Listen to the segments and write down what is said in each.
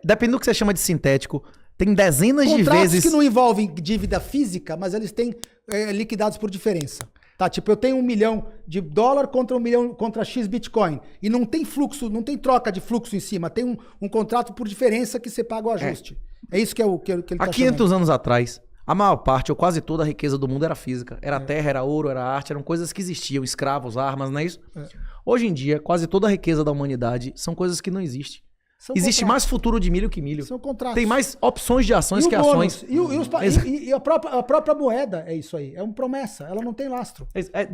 depende do que você chama de sintético, tem dezenas de Contratos vezes... que não envolvem dívida física, mas eles têm liquidados por diferença. Tá, tipo, eu tenho $1 milhão contra $1 milhão contra X Bitcoin. E não tem fluxo, não tem troca de fluxo em cima. Tem um contrato por diferença que você paga o ajuste. É isso que é o que ele tá Há 500 anos atrás, a maior parte, ou quase toda a riqueza do mundo era física. Era terra, era ouro, era arte, eram coisas que existiam, escravos, armas, não é isso? Hoje em dia, quase toda a riqueza da humanidade são coisas que não existem. Existe mais futuro de milho que milho. São contratos. Tem mais opções de ações que ações. E a própria moeda é isso aí. É uma promessa. Ela não tem lastro.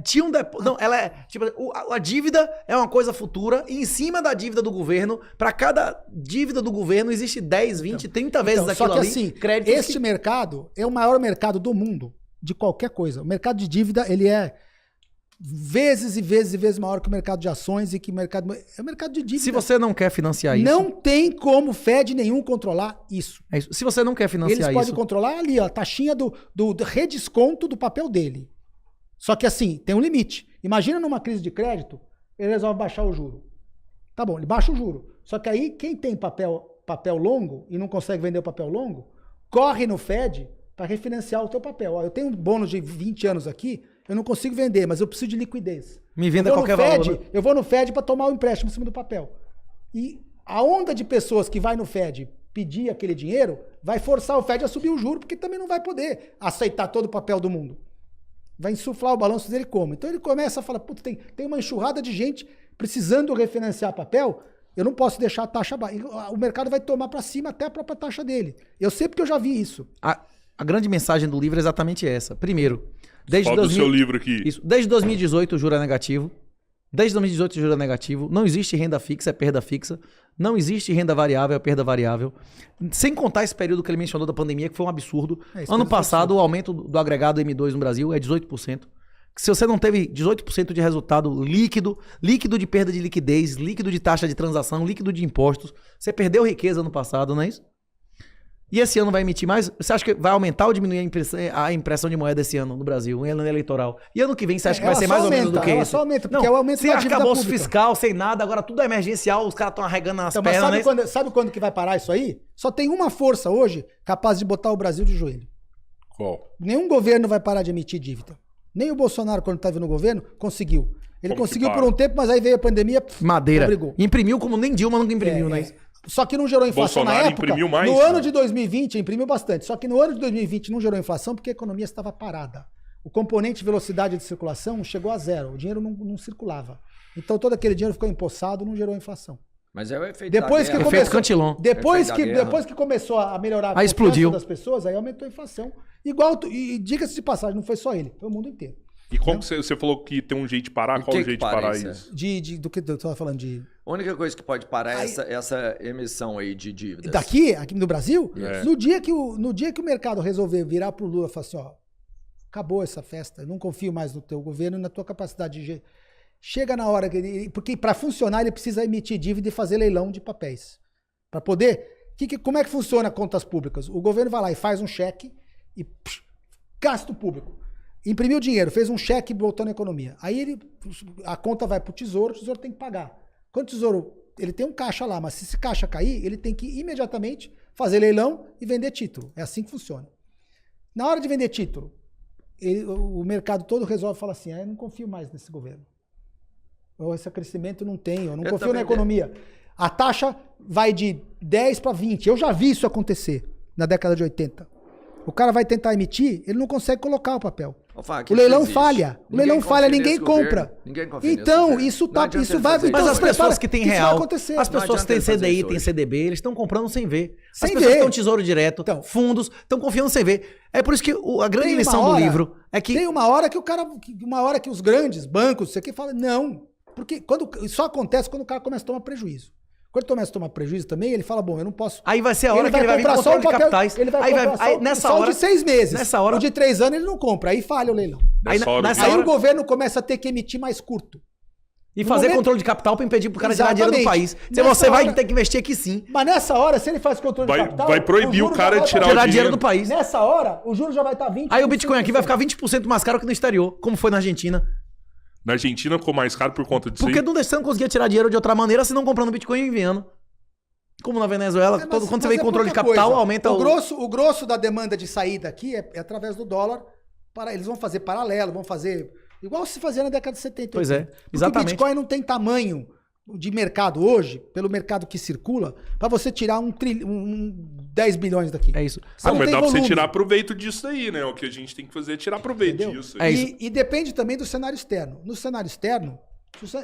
Tinha um não, ela é. Tipo, a dívida é uma coisa futura, e em cima da dívida do governo, para cada dívida do governo, existe 10, 20, 30 vezes aquilo só que ali. Assim, este mercado é o maior mercado do mundo de qualquer coisa. O mercado de dívida, ele é vezes e vezes e vezes maior que o mercado de ações e que o mercado... É o mercado de dívida. Se você não quer financiar isso... Não tem como Fed nenhum controlar isso. É isso. Se você não quer financiar isso... Eles podem controlar ali, ó, a taxinha do redesconto do papel dele. Só que assim, tem um limite. Imagina numa crise de crédito, ele resolve baixar o juro. Tá bom, ele baixa o juro. Só que aí, quem tem papel longo e não consegue vender o papel longo, corre no Fed para refinanciar o teu papel. Ó, eu tenho um bônus de 20 anos aqui, eu não consigo vender, mas eu preciso de liquidez. Me venda qualquer valor. Né? Eu vou no Fed para tomar o empréstimo em cima do papel. E a onda de pessoas que vai no Fed pedir aquele dinheiro vai forçar o Fed a subir o juro, porque também não vai poder aceitar todo o papel do mundo. Vai insuflar o balanço dele como? Então ele começa a falar, puta, tem uma enxurrada de gente precisando refinanciar papel, eu não posso deixar a taxa baixa. O mercado vai tomar para cima até a própria taxa dele. Eu sei porque eu já vi isso. A grande mensagem do livro é exatamente essa. Primeiro, do seu livro aqui. Isso. Desde 2018 o juro é negativo. Desde 2018 o juro é negativo. Não existe renda fixa, é perda fixa. Não existe renda variável, é perda variável. Sem contar esse período que ele mencionou da pandemia, que foi um absurdo. Ano passado, o aumento do agregado M2 no Brasil é 18%. Se você não teve 18% de resultado líquido de perda de liquidez, líquido de taxa de transação, líquido de impostos, você perdeu riqueza no passado, não é isso? E esse ano vai emitir mais? Você acha que vai aumentar ou diminuir a impressão de moeda esse ano no Brasil, em ano eleitoral? E ano que vem você acha que vai ser mais ou menos do que ela isso? Só aumenta, porque é o aumento da dívida arcabouço pública. fiscal, sem nada, agora tudo é emergencial, os caras estão arregando nas pernas. Sabe quando que vai parar isso aí? Só tem uma força hoje capaz de botar o Brasil de joelho. Qual? Nenhum governo vai parar de emitir dívida. Nem o Bolsonaro, quando estava no governo, conseguiu. Ele conseguiu por um tempo, mas aí veio a pandemia, Madeira. Obrigou. Imprimiu como nem Dilma nunca imprimiu, né? Só que não gerou inflação Bolsonaro na época. Imprimiu mais, no ano de 2020 imprimiu bastante. Só que no ano de 2020 não gerou inflação porque a economia estava parada. O componente velocidade de circulação chegou a zero. O dinheiro não circulava. Então todo aquele dinheiro ficou empossado, não gerou inflação. Mas é o efeito depois da que guerra. começou, Cantillon. Depois que começou a melhorar a confiança explodiu das pessoas, aí aumentou a inflação. Igual, e diga-se de passagem, não foi só ele, foi o mundo inteiro. E como que você falou que tem um jeito de parar? Qual o jeito de parar isso? Do que eu estava falando de... A única coisa que pode parar é essa emissão aí de dívidas. Aqui no Brasil, É. no dia que o mercado resolver virar pro Lula e falar assim, ó, acabou essa festa, eu não confio mais no teu governo e na tua capacidade de... Chega na hora que porque para funcionar ele precisa emitir dívida e fazer leilão de papéis. Para poder... como é que funciona contas públicas? O governo vai lá e faz um cheque e gasto público. Imprimiu dinheiro, fez um cheque e botou na economia. Aí a conta vai pro tesouro, o tesouro tem que pagar. Quando o tesouro, ele tem um caixa lá, mas se esse caixa cair, ele tem que imediatamente fazer leilão e vender título. É assim que funciona. Na hora de vender título, o mercado todo resolve falar assim, eu não confio mais nesse governo. Ou esse crescimento não tem, eu não confio na economia. A taxa vai de 10 para 20. Eu já vi isso acontecer na década de 80. O cara vai tentar emitir, ele não consegue colocar o papel. O leilão falha. O leilão falha, ninguém compra. Então, isso vai... Mas as pessoas que têm real, as pessoas que têm CDI, têm CDB, eles estão comprando sem ver. As Sem pessoas ver. que estão tesouro direto, fundos, estão confiando sem ver. É por isso que a grande lição do livro é que... Tem uma hora que os grandes bancos, isso aqui, falam, não. Porque só acontece quando o cara começa a tomar prejuízo. Quando ele começa a tomar prejuízo também, ele fala, bom, eu não posso... Aí vai ser a hora que ele vai vir com controle de capitais. Ele vai comprar só de 6 meses. Nessa hora... O de 3 anos ele não compra, aí falha o leilão. Aí o governo começa a ter que emitir mais curto. E fazer controle de capital para impedir pro cara tirar dinheiro do país. Se você vai ter que investir aqui sim. Mas nessa hora, se ele faz controle de capital... Vai proibir o cara de tirar o dinheiro do país. Nessa hora, o juro já vai estar 20%. Aí o Bitcoin aqui vai ficar 20% mais caro que no exterior, como foi na Argentina. Na Argentina ficou mais caro por conta disso. Porque você não conseguia tirar dinheiro de outra maneira, senão comprando Bitcoin e enviando. Como na Venezuela, quando você vê controle de capital, aumenta o grosso da demanda de saída aqui é através do dólar. Eles vão fazer paralelo, vão fazer igual se fazia na década de 70. Pois é, exatamente. Porque o Bitcoin não tem tamanho de mercado hoje, pelo mercado que circula, para você tirar 10 bilhões daqui. É isso. Mas dá pra você tirar proveito disso aí, né? O que a gente tem que fazer é tirar proveito disso. É isso. E depende também do cenário externo. No cenário externo,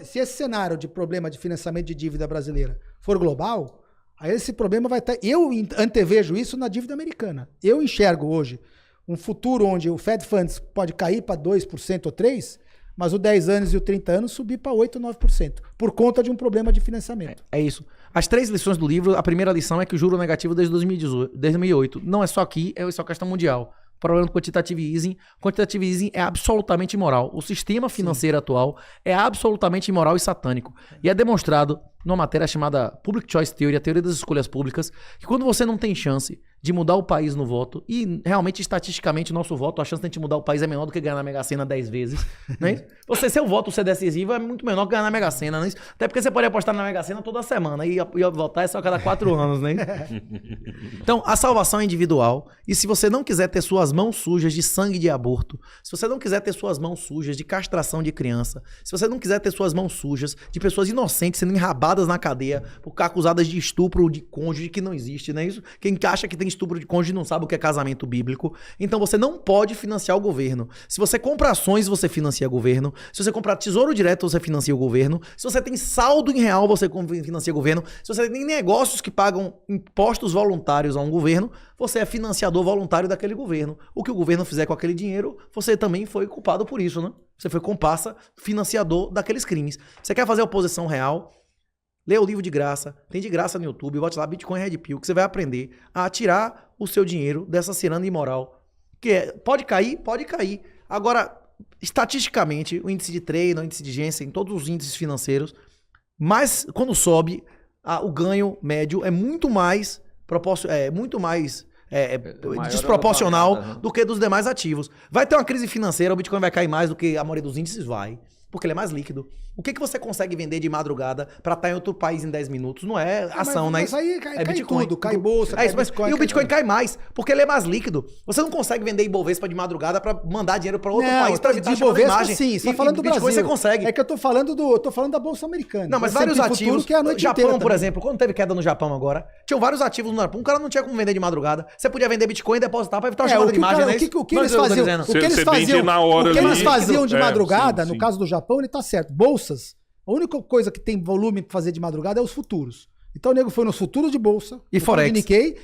se esse cenário de problema de financiamento de dívida brasileira for global, aí esse problema vai estar... Eu antevejo isso na dívida americana. Eu enxergo hoje um futuro onde o Fed Funds pode cair para 2% ou 3%, mas o 10 anos e o 30 anos subir para 8% ou 9%, por conta de um problema de financiamento. É isso. As 3 lições do livro, a primeira lição é que o juro negativo desde 2008 não é só aqui, é só questão mundial. O problema do quantitative easing é absolutamente imoral. O sistema financeiro atual é absolutamente imoral e satânico. E é demonstrado numa matéria chamada Public Choice Theory, a teoria das escolhas públicas, que quando você não tem chance de mudar o país no voto, e realmente, estatisticamente, nosso voto, a chance de a gente mudar o país é menor do que ganhar na Mega Sena 10 vezes. Não é isso? Seu voto ser decisivo é muito menor que ganhar na Mega Sena, não é isso? Até porque você pode apostar na Mega Sena toda semana e votar é só a cada 4 anos, né? Então, a salvação é individual, e se você não quiser ter suas mãos sujas de sangue de aborto, se você não quiser ter suas mãos sujas de castração de criança, se você não quiser ter suas mãos sujas de pessoas inocentes sendo enrabadas na cadeia por acusadas de estupro de cônjuge que não existe, não é isso? Quem acha que tem estupro de cônjuge não sabe o que é casamento bíblico. Então você não pode financiar o governo. Se você compra ações, você financia o governo. Se você comprar tesouro direto, você financia o governo. Se você tem saldo em real, você financia o governo. Se você tem negócios que pagam impostos voluntários a um governo, você é financiador voluntário daquele governo. O que o governo fizer com aquele dinheiro, você também foi culpado por isso, né? Você foi comparsa, financiador daqueles crimes. Você quer fazer oposição real? Lê o livro de graça, tem de graça no YouTube, bote lá Bitcoin Red Pill, que você vai aprender a tirar o seu dinheiro dessa ciranda imoral. Que pode cair? Pode cair. Agora, estatisticamente, o índice de Treino, o índice de Jensen, todos os índices financeiros, mas quando sobe, o ganho médio é muito mais desproporcional do que dos demais ativos. Vai ter uma crise financeira, o Bitcoin vai cair mais do que a maioria dos índices? Vai. Porque ele é mais líquido. O que você consegue vender de madrugada pra estar em outro país em 10 minutos? Não é ação, né? Mas aí cai Bitcoin. tudo, cai bolsa, cai Bitcoin. E o Bitcoin cai mais, porque ele é mais líquido. Você não consegue vender Ibovespa de madrugada pra mandar dinheiro pra outro país pra evitar de Ibovespa, sim. Você tá falando do Bitcoin Brasil. Você consegue. É que eu tô falando da bolsa americana. Não, mas vários ativos. Que é a noite Japão, por exemplo, quando teve queda no Japão agora, tinham vários ativos no Japão. O cara não tinha como vender de madrugada. Você podia vender Bitcoin e depositar pra evitar uma chamada de imagem, né? O que eles faziam? O que eles faziam de madrugada, no caso do Japão, ele tá certo. Bolsas, a única coisa que tem volume para fazer de madrugada é os futuros. Então o nego foi nos futuros de bolsa, e Forex. Nikkei,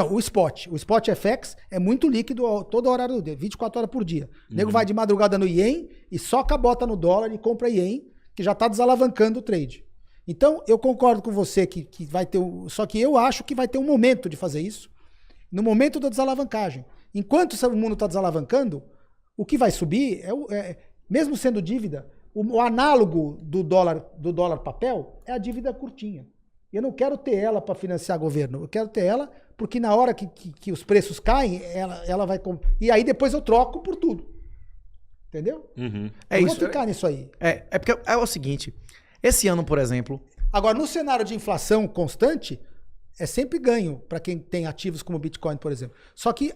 o Spot. O Spot FX é muito líquido toda hora do dia, 24 horas por dia. O nego vai de madrugada no Yen e soca a bota no dólar e compra Yen, que já está desalavancando o trade. Então eu concordo com você que vai ter... Só que eu acho que vai ter um momento de fazer isso, no momento da desalavancagem. Enquanto o mundo está desalavancando, o que vai subir, mesmo sendo dívida, o análogo do dólar papel é a dívida curtinha. Eu não quero ter ela para financiar governo. Eu quero ter ela porque na hora que os preços caem, ela vai... E aí depois eu troco por tudo. Entendeu? Uhum. Eu vou ficar nisso aí. É porque é o seguinte. Esse ano, por exemplo... Agora, no cenário de inflação constante, é sempre ganho para quem tem ativos como o Bitcoin, por exemplo. Só que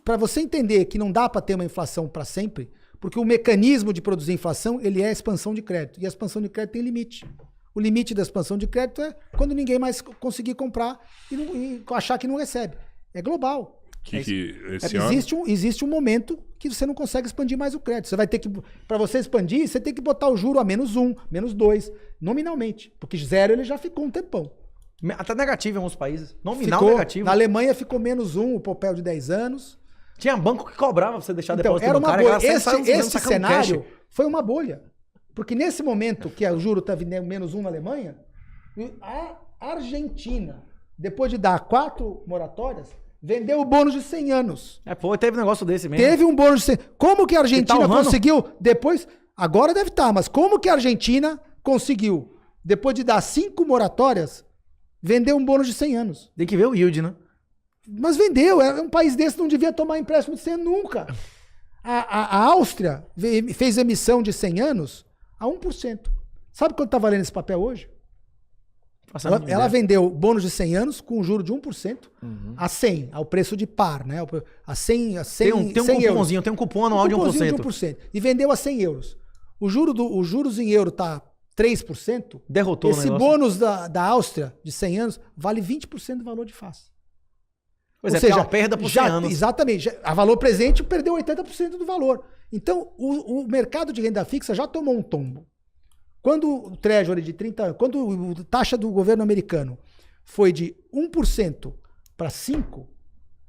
para você entender que não dá para ter uma inflação para sempre, porque o mecanismo de produzir inflação, ele é a expansão de crédito. E a expansão de crédito tem limite. O limite da expansão de crédito é quando ninguém mais conseguir comprar e achar que não recebe. É global. Existe um momento que você não consegue expandir mais o crédito. Você vai ter que, para você expandir, você tem que botar o juro a -1, -2, nominalmente. Porque 0 ele já ficou um tempão. Até negativo em alguns países. Nominal ficou, negativo. Na Alemanha ficou -1 o papel de 10 anos. Tinha banco que cobrava pra você deixar então, depósito era no uma cara. Bolha. Esse cenário foi uma bolha. Porque nesse momento que o juro está vindo -1 na Alemanha, a Argentina, depois de dar 4 moratórias, vendeu o bônus de 100 anos. Teve um negócio desse mesmo. Teve um bônus de 100. Como que a Argentina conseguiu depois... Agora deve estar, mas como que a Argentina conseguiu, depois de dar 5 moratórias, vender um bônus de 100 anos? Tem que ver o yield, né? Mas vendeu. Um país desse não devia tomar empréstimo de 100 nunca. A Áustria fez emissão de 100 anos a 1%. Sabe quanto está valendo esse papel hoje? Ela vendeu bônus de 100 anos com um juro de 1% a 100, ao preço de par, né? A 100 Tem um cupomzinho, euros. tem um cupom anual de 1%. De 1%. E vendeu a 100 euros. Os juros em euro tá 3%. Derrotou o Esse negócio. bônus da Áustria, de 100 anos, vale 20% do valor de face. Pois Ou é, seja, é uma perda por 100 anos. Exatamente. A valor presente perdeu 80% do valor. Então, o mercado de renda fixa já tomou um tombo. Quando o Treasury de 30 anos, quando a taxa do governo americano foi de 1% para 5%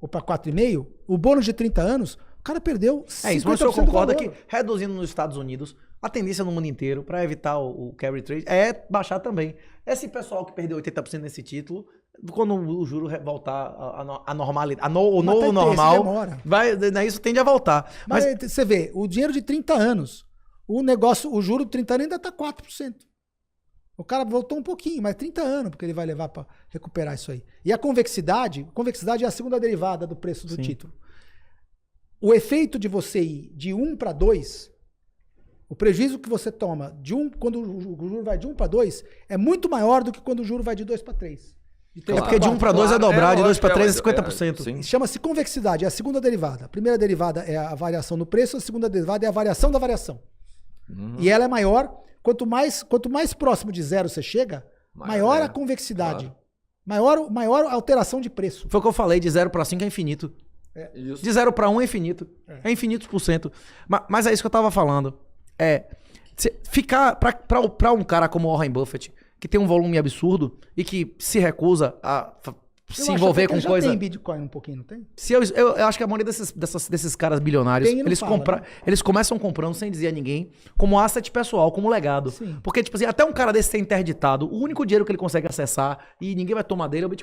ou para 4,5%, o bônus de 30 anos, o cara perdeu 50% É isso, mas o senhor do concorda valor. que reduzindo nos Estados Unidos, a tendência no mundo inteiro para evitar o carry trade é baixar também. Esse pessoal que perdeu 80% nesse título, quando o juro voltar à normalidade, o novo normal, isso tende a voltar. Mas você vê, o dinheiro de 30 anos, o juro de 30 anos ainda está 4%. O cara voltou um pouquinho, mas 30 anos, porque ele vai levar para recuperar isso aí. E a convexidade é a segunda derivada do preço do título. O efeito de você ir de 1 para 2, o prejuízo que você toma quando o juro vai de 1 para 2 é muito maior do que quando o juro vai de 2 para 3. É porque de 1 para 2 é dobrar, de 2 para 3 é 50%. Chama-se convexidade, é a segunda derivada. A primeira derivada é a variação no preço, a segunda derivada é a variação da variação. E ela é maior, quanto mais próximo de zero você chega, maior a convexidade. Claro. Maior a alteração de preço. Foi o que eu falei, de 0 para 5 é infinito. Isso. De 0 para 1 é infinito. É infinitos por cento. Mas é isso que eu tava falando. Ficar para um cara como o Warren Buffett, que tem um volume absurdo e que se recusa a se envolver com coisa. Tem Bitcoin um pouquinho, não tem? Eu acho que a maioria desses caras bilionários, eles começam comprando sem dizer a ninguém, como asset pessoal, como legado. Sim. Porque, tipo assim, até um cara desse ser interditado, o único dinheiro que ele consegue acessar e ninguém vai tomar dele é o Bitcoin.